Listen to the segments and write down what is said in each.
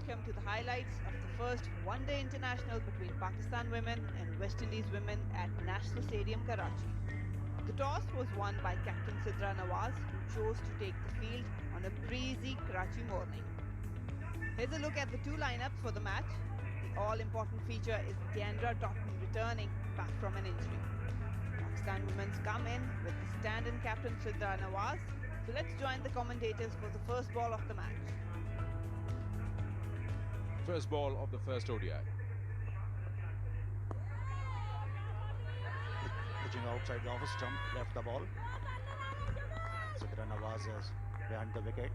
welcome to the highlights of the first one-day international between Pakistan women and West Indies women at National Stadium, Karachi. The toss was won by captain Sidra Nawaz, who chose to take the field on a breezy Karachi morning. Here's a look at the two lineups for the match. The all-important feature is Deandra Doughton returning back from an injury. Pakistan women's come in with the stand-in captain Sidra Nawaz. So let's join the commentators for the first ball of the match. First ball of the first ODI. Pitching outside the off stump, left the ball. Sidra Nawaz is behind the wicket.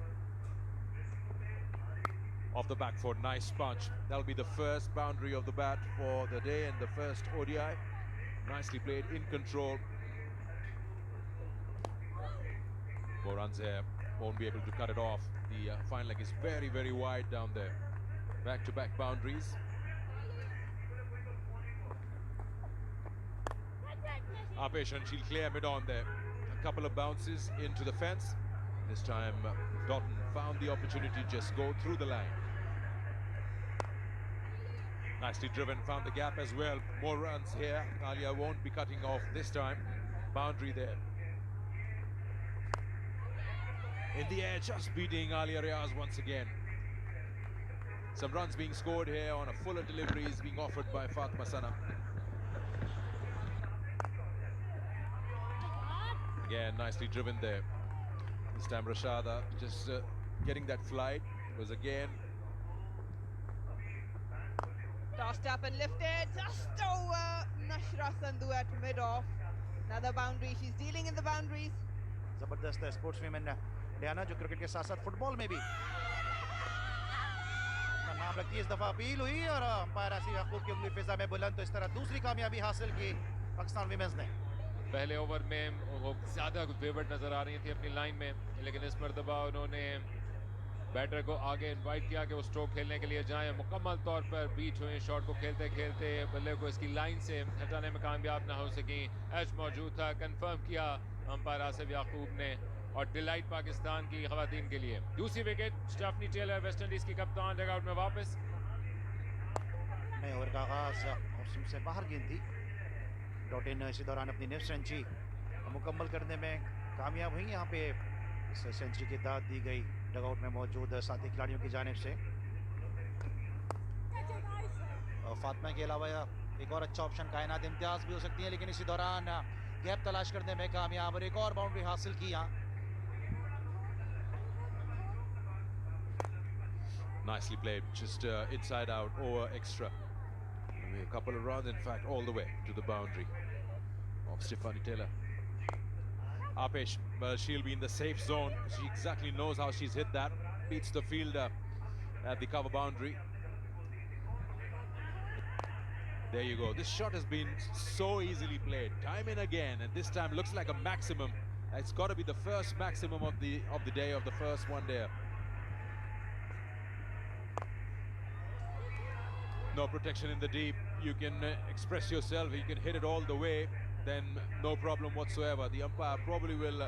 Off the back foot, nice punch. That'll be the first boundary of the bat for the day and the first ODI. Nicely played, in control. 4 runs here, won't be able to cut it off. The fine leg is very, very wide down there. Back-to-back boundaries. Apesh, and she'll clear mid-on there. A couple of bounces into the fence. This time, Doughton found the opportunity to just go through the line. Nicely driven, found the gap as well. More runs here. Alia won't be cutting off this time. Boundary there. In the air, just beating Alia Riaz once again. Some runs being scored here on a fuller delivery is being offered by Fatma Sana. Again, nicely driven there. This time Rashada just getting that flight. Was again Tossed up and lifted just over Nashra Sandhu at mid-off. Another boundary. She's dealing in the boundaries. जबरदस्त है sportsman Diana जो cricket के साथ साथ football में भी अपना नाम रखती है। इस दफा अपील हुई और अंपायर आसिफ याकूब की उंगली फिजा में बुलंद, तो इस तरह दूसरी कामयाबी हासिल की पाकिस्तान विमेंस ने। पहले ओवर में वो ज़्यादा फेवरेट नज़र आ रही थी अपनी लाइन में, लेकिन इस मरतबा उन्होंने बैटर को आगे इनवाइट किया कि वो स्ट्रोक खेलने के लिए जाएं। मुकम्मल तौर पर बीट हुए, शॉट को खेलते खेलते बल्ले को इसकी लाइन से हटाने में कामयाब ना हो सकी। एज मौजूद था, कंफर्म किया अंपायर आसिफ याकूब ने, और डिलाइट पाकिस्तान की खवातीन के लिए। दूसरी wicket Stephanie Taylor, West Indies की कप्तान, डगआउट में वापस। नए ओवर का आगाज मौसम से बाहर गेंद थी। डॉटिन इसी दौरान अपनी नेक्स्ट सेंचुरी मुकम्मल करने में कामयाब हुई। यहाँ पे इस सेंचुरी की दाद दी गई डगआउट में मौजूद साथी खिलाड़ियों की जानिब से। फातिमा के अलावा एक और अच्छा ऑप्शन कायनात इम्तियाज भी हो सकती है, लेकिन इसी दौरान गैप तलाश करने में कामयाब और एक और बाउंड्री हासिल की यहाँ। nicely played, just inside out over extra. A couple of runs, in fact, all the way to the boundary of Stephanie Taylor. Apesh, well, she'll be in the safe zone. She exactly knows how she's hit that. Beats the fielder at the cover boundary. There you go. This shot has been so easily played, time and again, and this time looks like a maximum. It's got to be the first maximum of the day, of the first one day. No protection in the deep. You can express yourself. You can hit it all the way. Then no problem whatsoever. The umpire probably will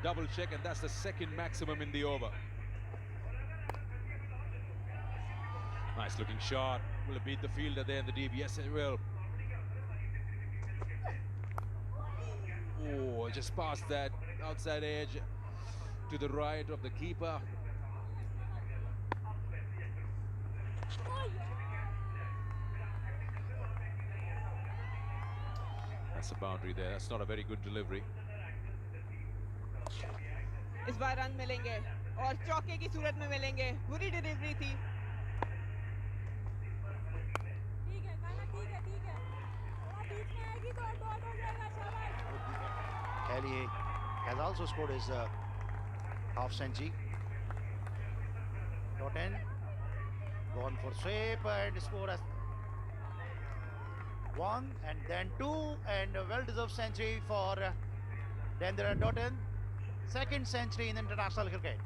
double check, and that's the second maximum in the over. Nice looking shot. Will it beat the fielder there in the deep? Yes, it will. Oh, just past that outside edge to the right of the keeper. That's a boundary there. That's not a very good delivery. इस बार run मिलेंगे और चौके की सूरत में मिलेंगे। बुरी delivery थी। ठीक है बीच में आएगी तो डॉट हो जाएगा। शाबाश। Kelly has also scored his half century. Doughton gone for sweep and score as 1 and then 2, and a well-deserved century for Deandra Doughton. Second century in international cricket.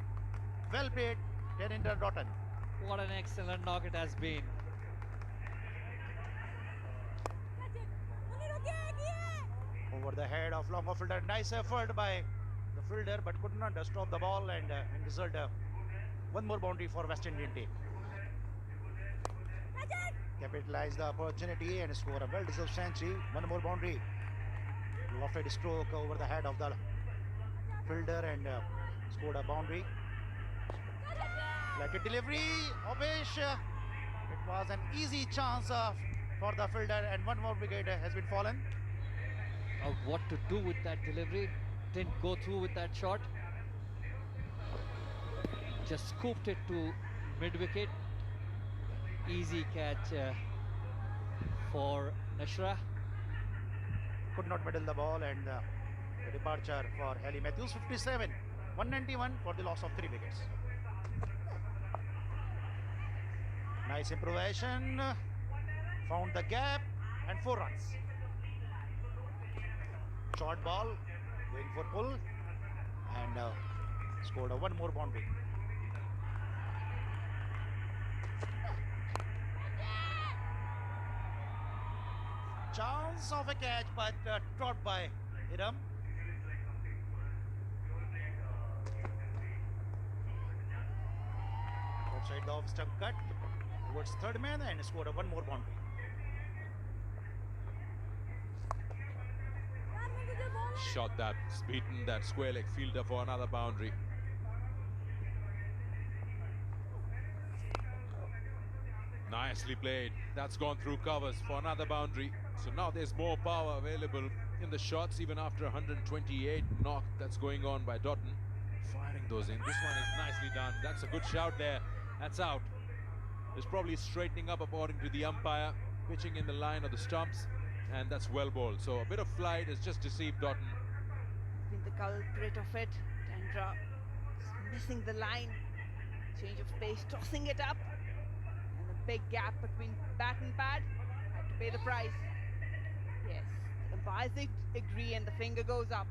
Well played, Deandra Doughton. What an excellent knock it has been. Over the head of long fielder. Nice effort by the fielder, but could not stop the ball, and result one more boundary for West Indian team. capitalize the opportunity and score a well-deserved century. One more boundary. Lofted stroke over the head of the fielder and scored a boundary. Flatted delivery, Obesh. It was an easy chance for the fielder, and one more wicket has been fallen. What to do with that delivery? Didn't go through with that shot. Just scooped it to mid-wicket. Easy catch for Nashra. Could not middle the ball, and the departure for Hayley Matthews, 57, 191 for the loss of 3 wickets. Nice improvisation, found the gap, and 4 runs. Short ball, going for pull, and scored a one more boundary. Chance of a catch, but dropped by Hiram. Outside the off stump cut towards third man and scored a one more boundary. Shot that's beaten that square leg fielder for another boundary. Nicely played. That's gone through covers for another boundary. So now there's more power available in the shots, even after 128 knock that's going on by Doughton. Firing those in. This one is nicely done. That's a good shout there. That's out. It's probably straightening up according to the umpire. Pitching in the line of the stumps. And that's well bowled. So a bit of flight has just deceived Doughton. Been the culprit of it. Tendra missing the line. Change of pace, tossing it up. And a big gap between bat and pad. Had to pay the price. Yes, the umpires agree and the finger goes up.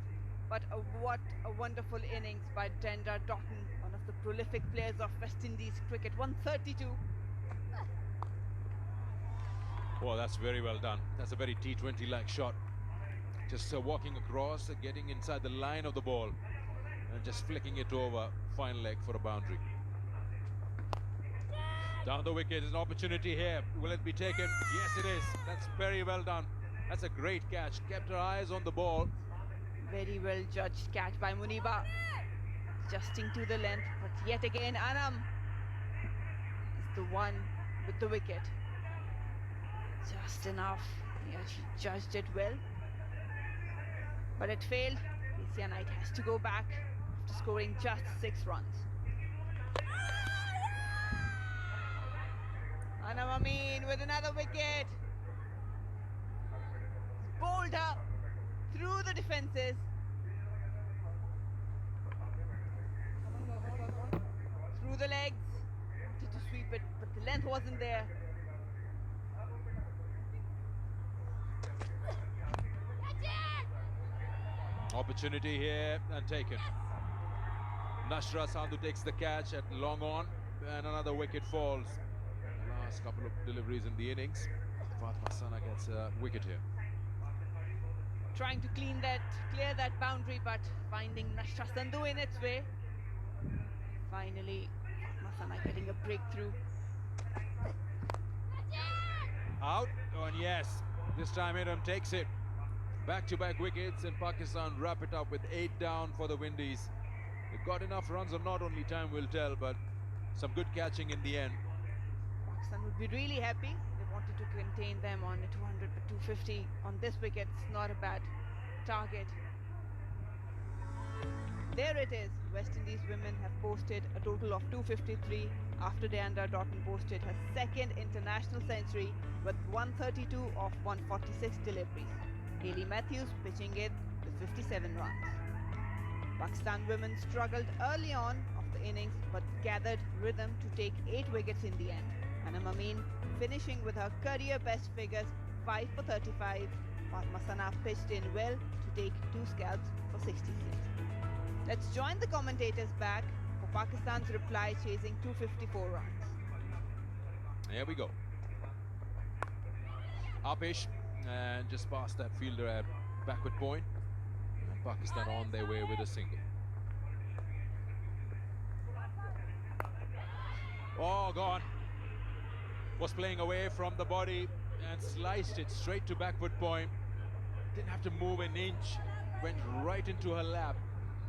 But what a wonderful innings by Tendra Doughton, one of the prolific players of West Indies cricket. 132. Well, that's very well done. That's a very T20-like shot. Just walking across, getting inside the line of the ball and just flicking it over fine leg for a boundary. Down the wicket is an opportunity here. Will it be taken? Yes, it is. That's very well done. That's a great catch. Kept her eyes on the ball. Very well judged catch by Muniba. Adjusting to the length, but yet again Anam is the one with the wicket. Just enough. Yeah, she judged it well. But it failed. KCR Knight has to go back after scoring just 6 runs. Anam Amin with another wicket. Bowled up through the defences. Through the legs. Wanted to sweep it, but the length wasn't there. Opportunity here and taken. Nashra Sandhu takes the catch at long on and another wicket falls. The last couple of deliveries in the innings. Fatma Sana gets a wicket here. Trying to clear that boundary, but finding Nashra Sandhu in its way. Finally, Fatma Sana getting a breakthrough. Out, oh, and yes, this time Hiram takes it. Back-to-back wickets and Pakistan wrap it up with 8 down for the Windies. They got enough runs or not, only time will tell, but some good catching in the end. Pakistan would be really happy. They wanted to contain them on a 200 but 250 on this wicket. It's not a bad target. There it is. West Indies women have posted a total of 253 after Tendra Doughton posted her second international century with 132 of 146 deliveries. Hayley Matthews pitching it with 57 runs. Pakistan women struggled early on of the innings but gathered rhythm to take 8 wickets in the end. Anam Amin finishing with her career best figures, 5 for 35. Fatma Sana pitched in well to take 2 scalps for 66. Let's join the commentators back for Pakistan's reply chasing 254 runs. Here we go. Apesh and just past that fielder at backward point. And Pakistan on their way with a single. Oh, gone. was playing away from the body and sliced it straight to back foot point. Didn't have to move an inch, went right into her lap.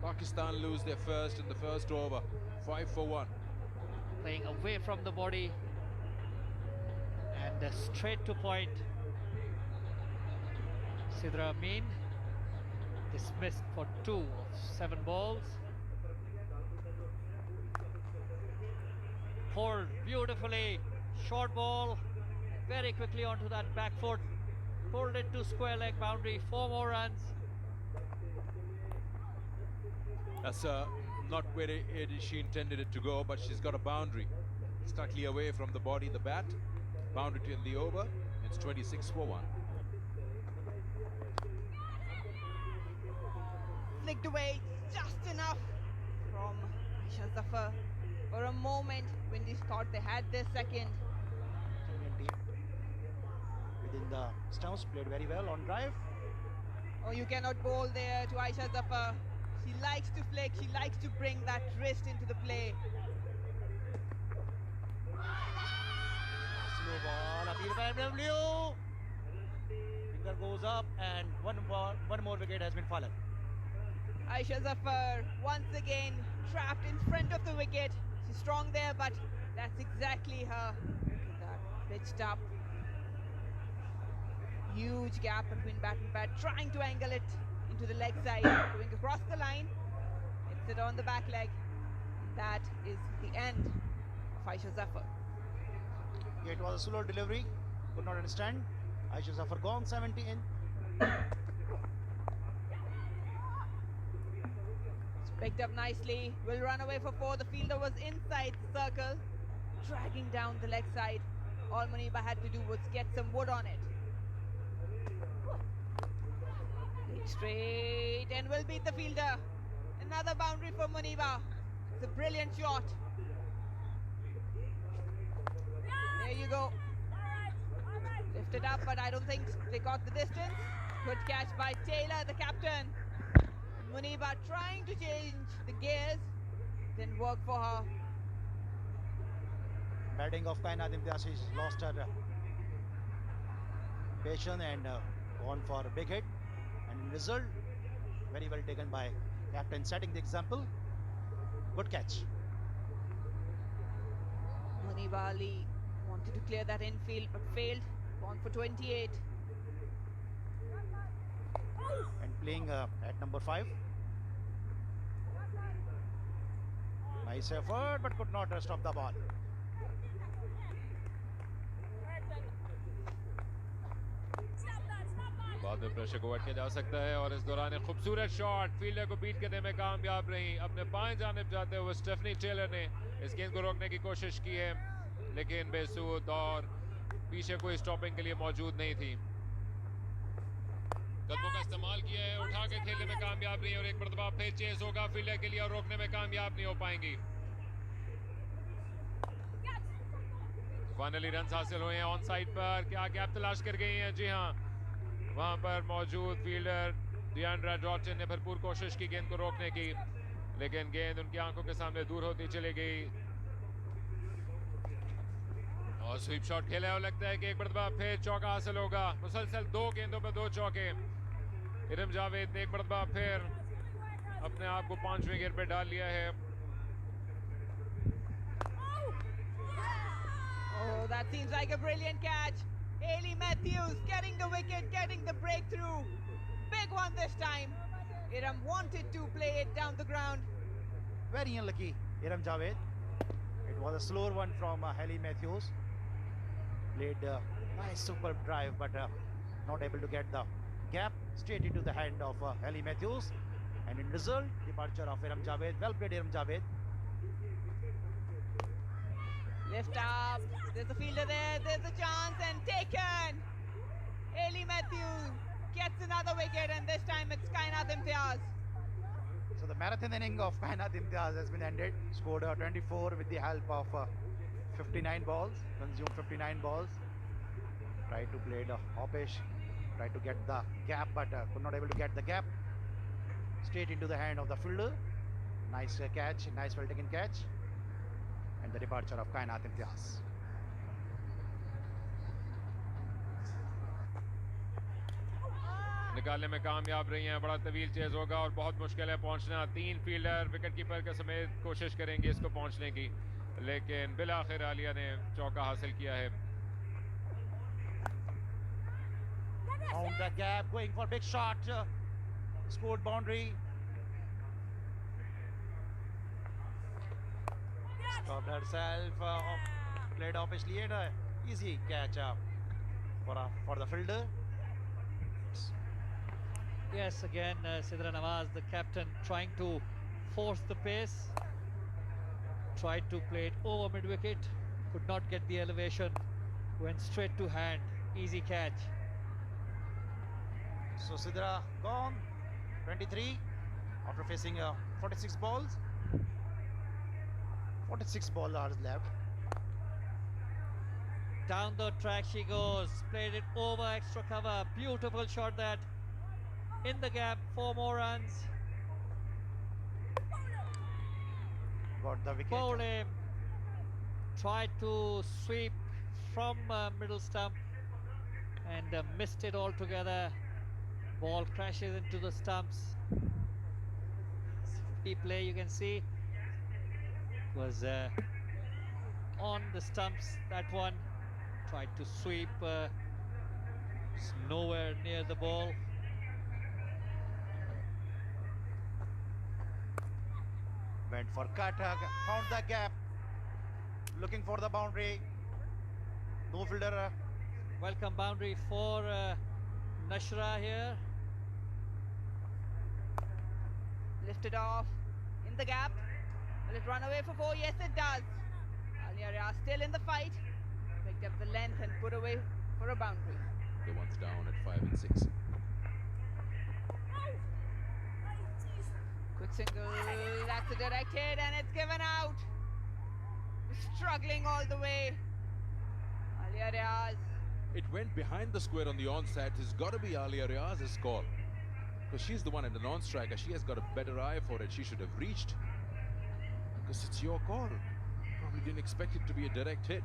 Pakistan lose their first in the first over, 5 for 1. Playing away from the body and straight to point. Sidra Amin dismissed for 2 of 7 balls. Pulled beautifully, short ball, very quickly onto that back foot. Pulled it to square leg boundary, 4 more runs. That's not where she intended it to go, but she's got a boundary. Slightly away from the body, the bat. Boundary to end the over. It's 26 for 1. Flicked away just enough from Aisha Zafar. For a moment, when they thought they had their second. Indian team within the stumps played very well on drive. Oh, you cannot bowl there to Aisha Zafar. She likes to flick, she likes to bring that wrist into the play. Slow ball, appeal by MW. Finger goes up and one more wicket has been fallen. Aisha Zafar once again trapped in front of the wicket. She's strong there, but that's exactly her. Look at that, pitched up. Huge gap between bat and pad, trying to angle it into the leg side, going across the line. Hits it on the back leg. That is the end of Aisha Zafar. Yeah, it was a slow delivery. Could not understand. Aisha Zafar gone 70 in. It's picked up nicely. Will run away for 4. The fielder was inside the circle, dragging down the leg side. All Muniba had to do was get some wood on it. Straight and will beat the fielder. Another boundary for Muniba. It's a brilliant shot. There you go. Lifted up, but I don't think they got the distance. Good catch by Taylor, the captain. Muniba trying to change the gears. Didn't work for her. Batting of Kainat Imtiaz, she's lost her patience and gone for a big hit. And in result, very well taken by captain, setting the example. Good catch. Muniba Ali wanted to clear that infield but failed. Gone for 28. And playing at number 5. Nice effort, but could not stop the ball. बाद में pressure को हट के जा सकता है और इस दौरान एक खूबसूरत शॉट फील्डर को बीट करने में कामयाब रही. अपने बाएं जानिब जाते हुए स्टेफनी टेलर ने इस गेंद को रोकने की कोशिश की है, लेकिन बेसूद और पीछे कोई स्टॉपिंग के लिए मौजूद नहीं थी. कदमों का इस्तेमाल किया है, उठा के खेलने में कामयाब रही और एक मरतबा फिर चेस होगा फील्डर के लिए और रोकने में कामयाब नहीं हो पाएंगी. फाइनली रन हासिल हुए हैं ऑन साइड पर. क्या गैप तलाश कर गई हैं? जी हाँ, वहां पर मौजूद फील्डर डियांड्रा डॉटन ने भरपूर कोशिश की गेंद को रोकने की, लेकिन गेंद उनकी आंखों के सामने दूर होती चली गई. और स्वीप शॉट खेला है और लगता है कि एक मरतबा फिर चौका हासिल होगा. मुसलसल 2 गेंदों पर 2 चौके. इरम जावेद ने एक मरतबा फिर अपने आप को 5वें गियर पे डाल लिया है. Oh, that seems like a brilliant catch. Hayley Matthews getting the wicket, getting the breakthrough. Big one this time. Iram wanted to play it down the ground. Very unlucky, Iram Javed. It was a slower one from Hayley Matthews. Played nice superb drive, but not able to get the gap straight into the hand of Hayley Matthews. And in result, departure of Iram Javed. Well played, Iram Javed. Lift up. There's a fielder there. There's a chance and taken. Hayley Matthews gets another wicket, and this time it's Kainat Imtiaz. So the marathon inning of Kainat Imtiaz has been ended. Scored 24 with the help of 59 balls. Consumed 59 balls. Tried to play the hoppish. Tried to get the gap, but could not able to get the gap. Straight into the hand of the fielder. Nice catch. Nice well taken catch. And the departure of Kainat Imtiaz. निकालने में कामयाब रही हैं। बड़ा तवील chase होगा और बहुत मुश्किल है पहुंचना। 3 फील्डर विकेट कीपर के समेत कोशिश करेंगे इसको पहुंचने की, लेकिन बिल आखिर आलिया ने चौका हासिल किया है। Found the gap, going for big shot. Scored boundary. Stopped herself. Played offishly and easy catch for the fielder. Yes, again, Sidra Nawaz, the captain, trying to force the pace. Tried to play it over mid-wicket. Could not get the elevation. Went straight to hand. Easy catch. So Sidra gone. 23 after facing 46 balls. 46 balls left. Down the track she goes. Played it over extra cover. Beautiful shot that. In the gap, 4 more runs. Got the wicket. Bowled him. Tried to sweep from middle stump and missed it altogether. Ball crashes into the stumps. Replay you can see was on the stumps. That one tried to sweep. It's nowhere near the ball. Went for cut, found the gap, looking for the boundary. No fielder. Welcome boundary for Nashra here. Lifted off in the gap. Will it run away for 4? Yes, it does. Alia Riaz still in the fight. Picked up the length and put away for a boundary. The one's down at 5 and 6. Quick single, that's a direct hit and it's given out. Struggling all the way. Alia Riaz. It went behind the square on the onside. It's got to be Alia Riaz's call, because she's the one in the non-striker. She has got a better eye for it. She should have reached, because it's your call. Probably didn't expect it to be a direct hit,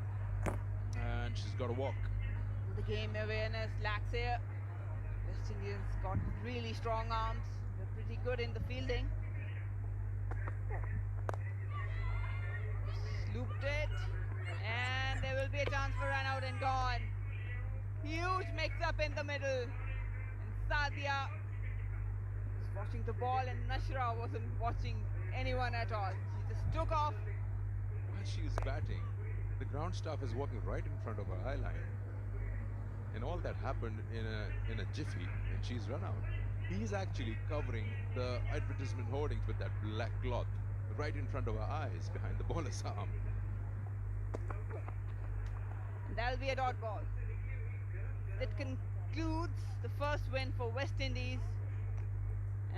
and she's got to walk. The game awareness lacks here. West Indians got really strong arms. They're pretty good in the fielding. Looped it, and there will be a chance for run out and gone. Huge mix-up in the middle, and Sadia was watching the ball, and Nashra wasn't watching anyone at all. She just took off. While she is batting, the ground staff is walking right in front of her eye line, and all that happened in a jiffy, and she's run out. He's actually covering the advertisement hoardings with that black cloth right in front of her eyes, behind the bowler's arm. And that'll be a dot ball. That concludes the first win for West Indies,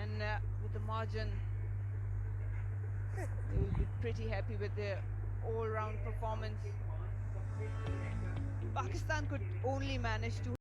and with the margin, they will be pretty happy with their all-round performance. Pakistan could only manage 200